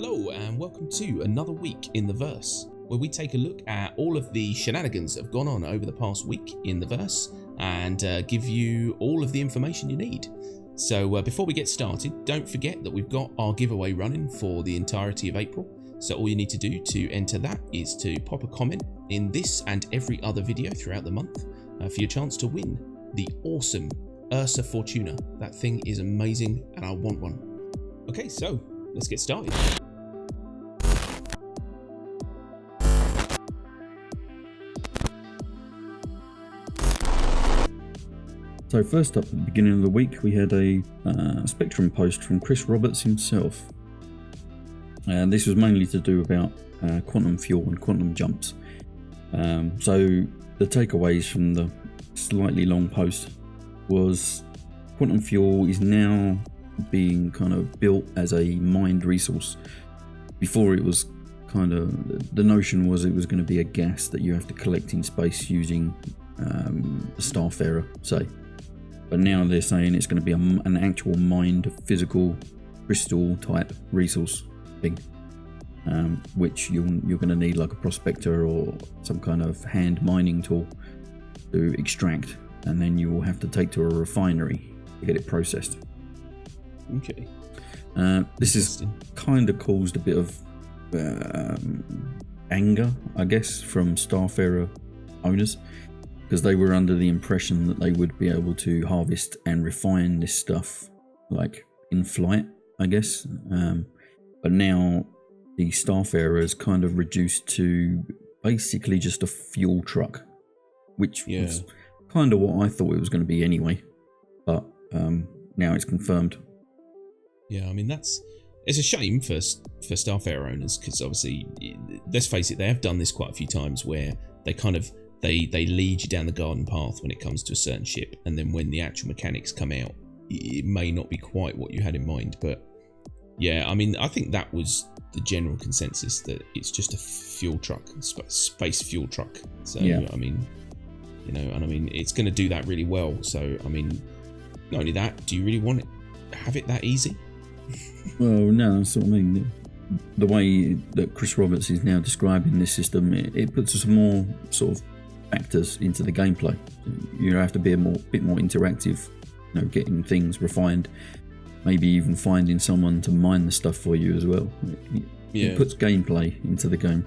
Hello and welcome to another week in the verse, where we take a look at all of the shenanigans that have gone on over the past week in the verse and give you all of the information you need. So before we get started, don't forget that we've got our giveaway running for the entirety of April. So all you need to do to enter that is to pop a comment in this and every other video throughout the month for your chance to win the awesome Ursa Fortuna. That thing is amazing and I want one. Okay, so let's get started. So first up at the beginning of the week we had a Spectrum post from Chris Roberts himself. This was mainly to do about quantum fuel and quantum jumps. So the takeaways from the slightly long post was quantum fuel is now being kind of built as a mined resource. Before it was kind of, the notion was it was going to be a gas that you have to collect in space using a Starfarer, say. But now they're saying it's going to be an actual mined physical crystal type resource thing, which you're going to need like a prospector or some kind of hand mining tool to extract, and then you will have to take to a refinery to get it processed. Okay. This has kind of caused a bit of anger, I guess, from Starfarer owners, because they were under the impression that they would be able to harvest and refine this stuff like in flight, I guess. But now the Starfarer is kind of reduced to basically just a fuel truck, which was kind of what I thought it was going to be anyway. But now it's confirmed. Yeah, I mean, it's a shame for Starfarer owners, because obviously, let's face it, they have done this quite a few times where they kind of they lead you down the garden path when it comes to a certain ship, and then when the actual mechanics come out, it may not be quite what you had in mind. But yeah, I mean, I think that was the general consensus, that it's just a fuel truck, space fuel truck. So yeah. I mean, you know, and I mean, it's going to do that really well. So I mean, not only that, do you really want to have it that easy? Well, no, that's what I mean. The way that Chris Roberts is now describing this system, it puts some more sort of factors into the gameplay. You have to be a bit more interactive, you know, getting things refined, maybe even finding someone to mine the stuff for you as well. It puts gameplay into the game,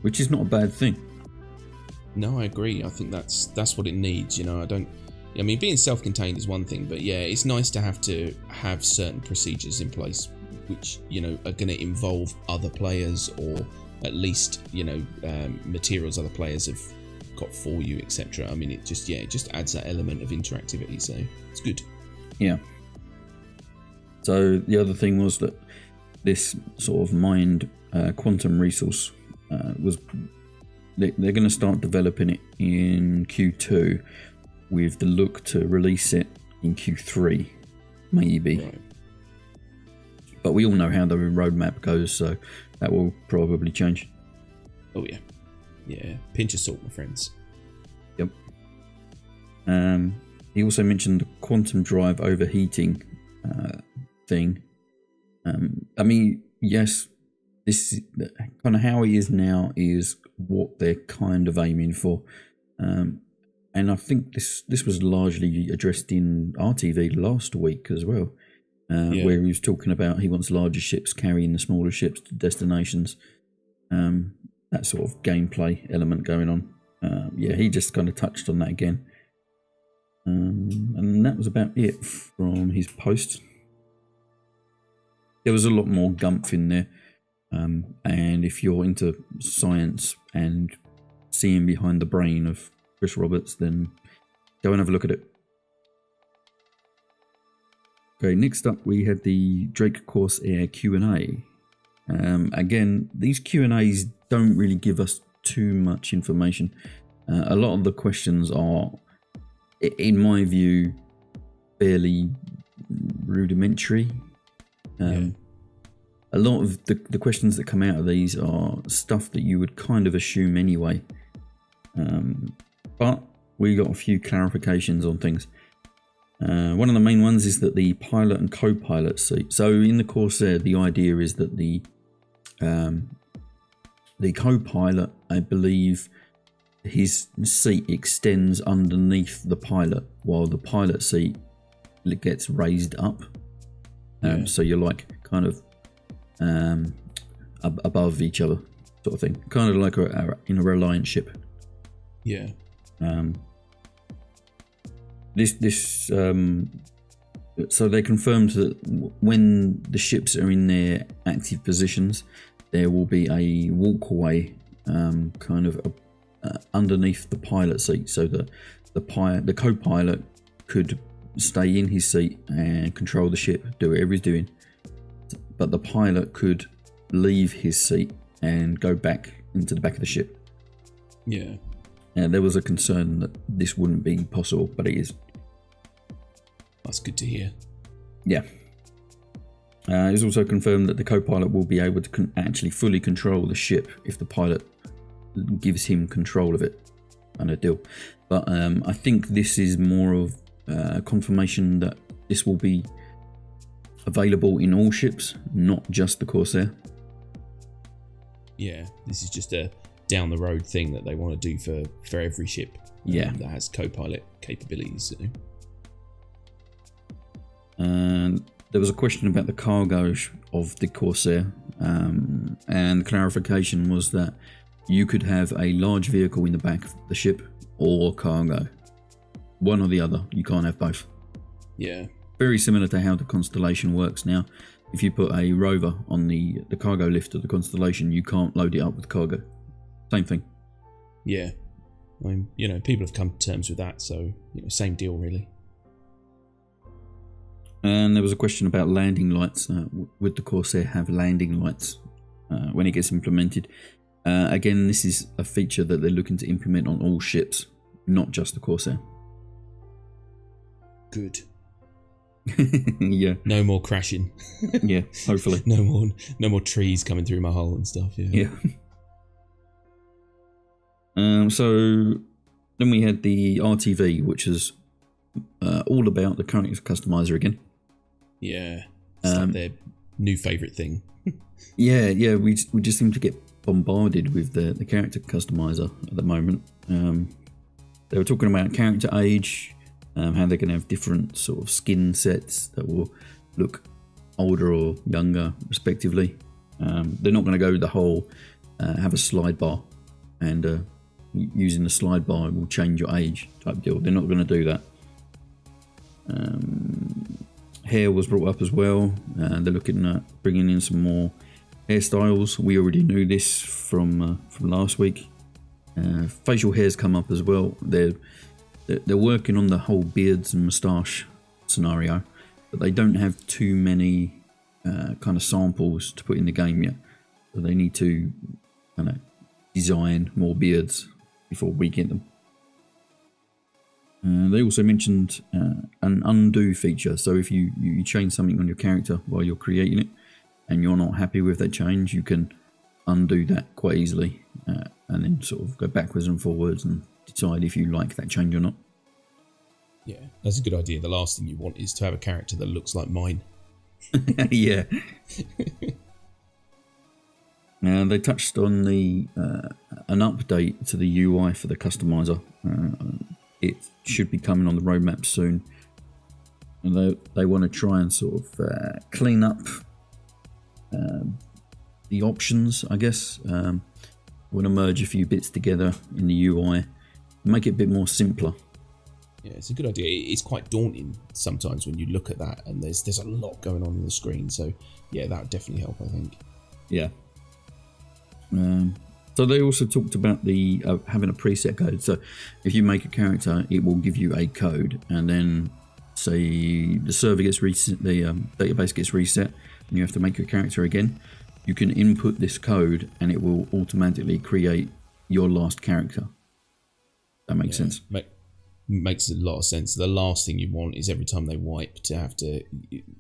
which is not a bad thing. No, I agree. I think that's what it needs. You know, I mean, being self-contained is one thing, but yeah, it's nice to have certain procedures in place, which, you know, are going to involve other players, or at least, you know, materials other players have got for you, etc. I mean, it just adds that element of interactivity, so it's good. Yeah. So the other thing was that this sort of mined quantum resource they're going to start developing it in Q2, with the look to release it in Q3, maybe. Right. But we all know how the roadmap goes, so that will probably change. Oh yeah. Yeah, pinch of salt, my friends. Yep. He also mentioned the quantum drive overheating thing. I mean, yes, this kind of how he is now is what they're kind of aiming for. And I think this was largely addressed in RTV last week as well, where he was talking about he wants larger ships carrying the smaller ships to destinations. That sort of gameplay element going on. He just kind of touched on that again. And that was about it from his post. There was a lot more gumph in there. And if you're into science and seeing behind the brain of Chris Roberts, then go and have a look at it. Okay, next up we had the Drake Corsair Q&A. Again, these Q&As don't really give us too much information. A lot of the questions are, in my view, fairly rudimentary. A lot of the questions that come out of these are stuff that you would kind of assume anyway. But we got a few clarifications on things. One of the main ones is that the pilot and co-pilot seat. So in the Corsair, the idea is that the The co-pilot, I believe, his seat extends underneath the pilot, while the pilot seat gets raised up. So you're like kind of above each other, sort of thing, kind of like in a Reliant ship. Yeah. So they confirmed that when the ships are in their active positions, there will be a walkway kind of underneath the pilot seat, so that the co-pilot could stay in his seat and control the ship, do whatever he's doing, but the pilot could leave his seat and go back into the back of the ship. Yeah. And there was a concern that this wouldn't be possible, but it is. That's good to hear. Yeah. It's also confirmed that the co-pilot will be able to actually fully control the ship if the pilot gives him control of it, kind of deal. But I think this is more of confirmation that this will be available in all ships, not just the Corsair. Yeah, this is just a down the road thing that they want to do for every ship. That has co-pilot capabilities. And there was a question about the cargo of the Corsair, and the clarification was that you could have a large vehicle in the back of the ship or cargo. One or the other. You can't have both. Yeah. Very similar to how the Constellation works now. If you put a rover on the cargo lift of the Constellation, you can't load it up with cargo. Same thing. Yeah. I mean, people have come to terms with that, so, same deal, really. And there was a question about landing lights. Would the Corsair have landing lights when it gets implemented? Again, this is a feature that they're looking to implement on all ships, not just the Corsair. Good. Yeah. No more crashing. Yeah, hopefully. No more trees coming through my hull and stuff. Yeah. So then we had the RTV, which is all about the character customizer again. Yeah. It's like their new favourite thing. Yeah. We just seem to get bombarded with the character customizer at the moment. They were talking about character age, how they're going to have different sort of skin sets that will look older or younger, respectively. They're not going to go the whole have a slide bar and using the slide bar will change your age type deal. They're not going to do that. Hair was brought up as well. They're looking at bringing in some more hairstyles. We already knew this from last week. Facial hairs come up as well. They're working on the whole beards and moustache scenario, but they don't have too many kind of samples to put in the game yet. So they need to kind of design more beards before we get them. They also mentioned an undo feature. So if you change something on your character while you're creating it and you're not happy with that change, you can undo that quite easily and then sort of go backwards and forwards and decide if you like that change or not. Yeah, that's a good idea. The last thing you want is to have a character that looks like mine. Yeah. They touched on an update to the UI for the customizer. It should be coming on the roadmap soon. And they want to try and sort of clean up the options, I guess. Want to merge a few bits together in the UI, make it a bit more simpler. Yeah, it's a good idea. It's quite daunting sometimes when you look at that, and there's a lot going on the screen. So yeah, that would definitely help, I think. Yeah. So they also talked about the having a preset code. So if you make a character, it will give you a code, and then say the server gets reset, the database gets reset, and you have to make your character again. You can input this code, and it will automatically create your last character. That makes sense. Makes a lot of sense. The last thing you want is every time they wipe to have to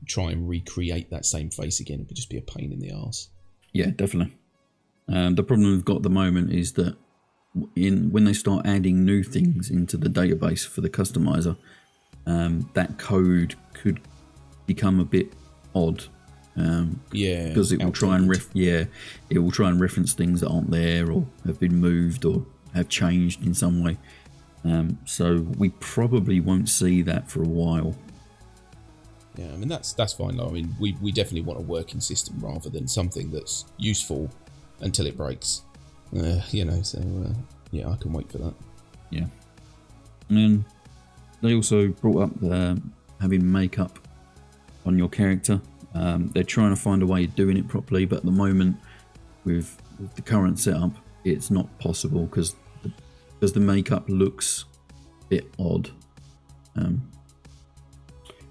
try and recreate that same face again. It would just be a pain in the arse. Yeah, definitely. The problem we've got at the moment is that when they start adding new things into the database for the customizer, that code could become a bit odd Yeah, because it will try and it will try and reference things that aren't there or have been moved or have changed in some way. So we probably won't see that for a while. Yeah, I mean that's fine though. I mean we definitely want a working system rather than something that's useful until it breaks. You know, so yeah, I can wait for that. Yeah, and then they also brought up having makeup on your character. They're trying to find a way of doing it properly, but at the moment, with the current setup, it's not possible because the makeup looks a bit odd.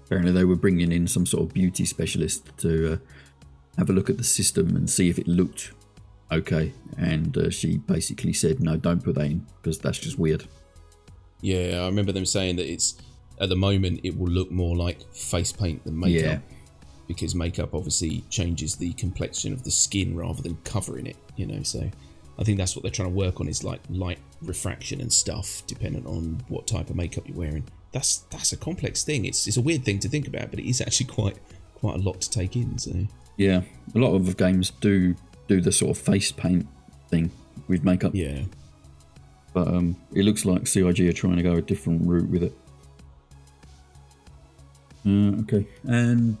Apparently, they were bringing in some sort of beauty specialist to have a look at the system and see if it looked okay. And she basically said, "No, don't put that in because that's just weird." Yeah, I remember them saying that it's at the moment it will look more like face paint than makeup. Yeah. Because makeup obviously changes the complexion of the skin rather than covering it, you know, so I think that's what they're trying to work on is like light refraction and stuff dependent on what type of makeup you're wearing. That's a complex thing. It's a weird thing to think about, but it is actually quite a lot to take in. So yeah, a lot of games do the sort of face paint thing with makeup. Yeah, but it looks like CIG are trying to go a different route with it. Okay, and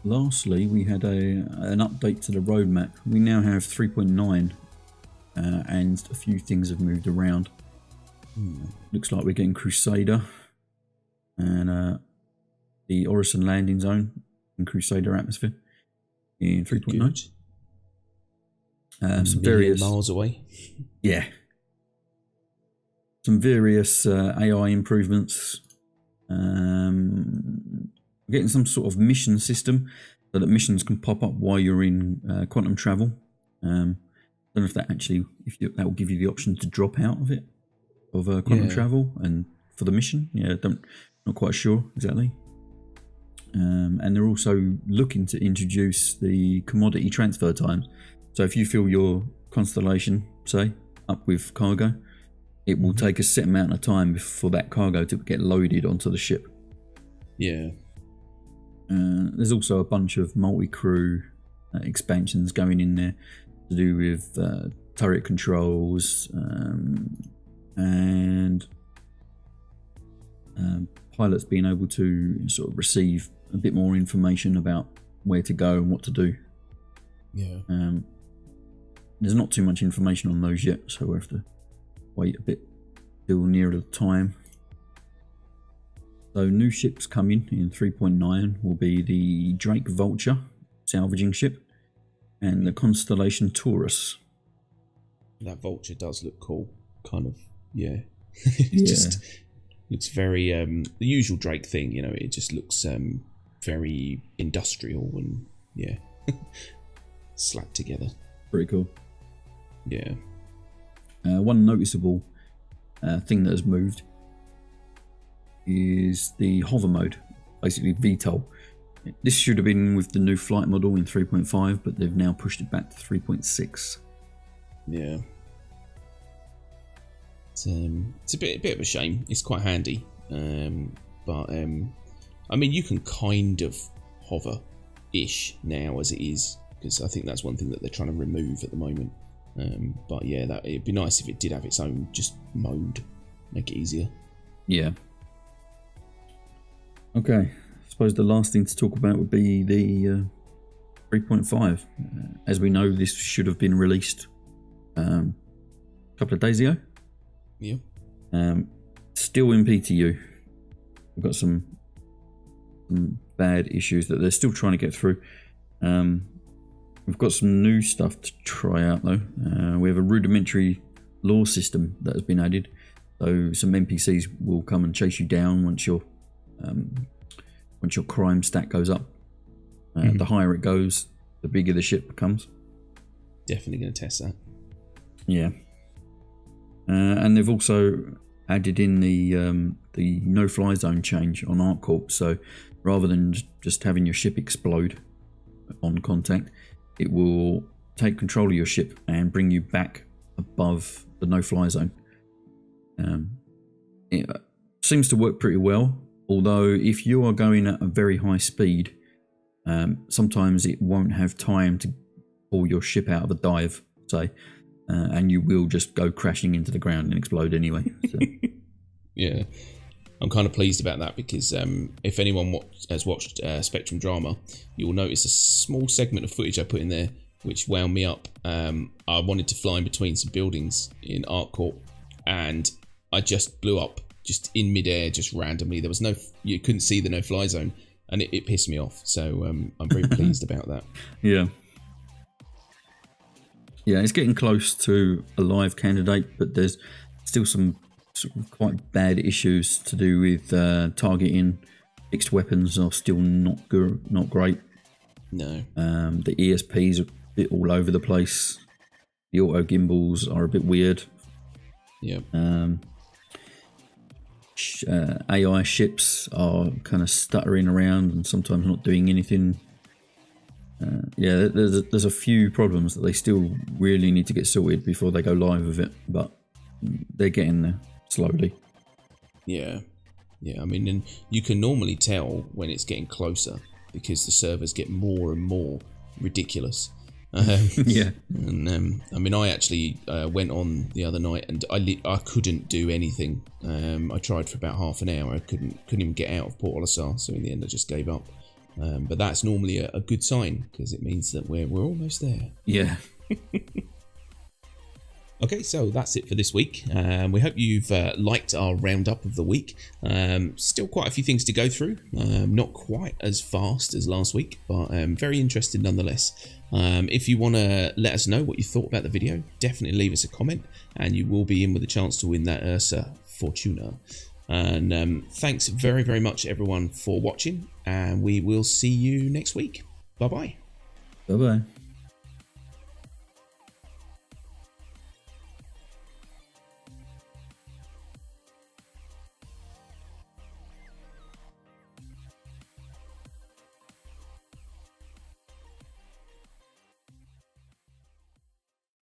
lastly, we had an update to the roadmap. We now have 3.9, and a few things have moved around. Looks like we're getting Crusader and the Orison landing zone in Crusader atmosphere in 3.9. Some various miles away. Yeah. Some various AI improvements. Getting some sort of mission system so that missions can pop up while you're in quantum travel. Don't know if that that will give you the option to drop out of it, of quantum travel and for the mission. Yeah, not quite sure exactly. And they're also looking to introduce the commodity transfer times. So if you fill your constellation, say, up with cargo, it will take a set amount of time for that cargo to get loaded onto the ship. Yeah. There's also a bunch of multi-crew expansions going in there to do with turret controls and pilots being able to sort of receive a bit more information about where to go and what to do. Yeah. There's not too much information on those yet, so we'll have to wait a bit till nearer the time. So new ships coming in 3.9 will be the Drake Vulture salvaging ship and the Constellation Taurus. That Vulture does look cool, kind of. Yeah. It just looks very the usual Drake thing, you know. It just looks very industrial and slapped together. Pretty cool. Yeah. One noticeable thing that has moved is the hover mode, basically VTOL. This should have been with the new flight model in 3.5, but they've now pushed it back to 3.6. Yeah. It's a bit of a shame. It's quite handy, but I mean, you can kind of hover-ish now as it is, because I think that's one thing that they're trying to remove at the moment. But yeah, it'd be nice if it did have its own just mode, make it easier. Yeah. Okay, I suppose the last thing to talk about would be the 3.5. As we know, this should have been released a couple of days ago. Yeah. Still in PTU. We've got some bad issues that they're still trying to get through. We've got some new stuff to try out though. We have a rudimentary lore system that has been added. So some NPCs will come and chase you down once your crime stat goes up. The higher it goes, the bigger the ship becomes. Definitely going to test that. Yeah. And they've also added in the no-fly zone change on ArcCorp. So rather than just having your ship explode on contact, it will take control of your ship and bring you back above the no-fly zone. It seems to work pretty well, although if you are going at a very high speed, Sometimes it won't have time to pull your ship out of a dive, say, and you will just go crashing into the ground and explode anyway. So. Yeah. I'm kind of pleased about that because if anyone has watched Spectrum Drama, you'll notice a small segment of footage I put in there which wound me up. I wanted to fly in between some buildings in Art Court, and I just blew up just in midair, just randomly. There was you couldn't see the no-fly zone, and it pissed me off. So I'm very pleased about that. Yeah. Yeah, it's getting close to a live candidate, but there's still some sort of quite bad issues to do with targeting. Fixed weapons are still not good, not great. No. The ESPs are a bit all over the place. The auto gimbals are a bit weird. Yeah. AI ships are kind of stuttering around and sometimes not doing anything. Yeah, there's a few problems that they still really need to get sorted before they go live with it, but they're getting there slowly. Yeah. Yeah, I mean, and you can normally tell when it's getting closer because the servers get more and more ridiculous. Yeah. And I mean, I actually went on the other night and I couldn't do anything. I tried for about half an hour. I couldn't even get out of Port Olisar, so in the end I just gave up. But that's normally a good sign because it means that we're almost there. Yeah. Okay, so that's it for this week. We hope you've liked our roundup of the week. Still quite a few things to go through. Not quite as fast as last week, but very interesting nonetheless. If you want to let us know what you thought about the video, definitely leave us a comment and you will be in with a chance to win that Ursa Fortuna. And thanks very, very much everyone for watching, and we will see you next week. Bye-bye. Bye-bye.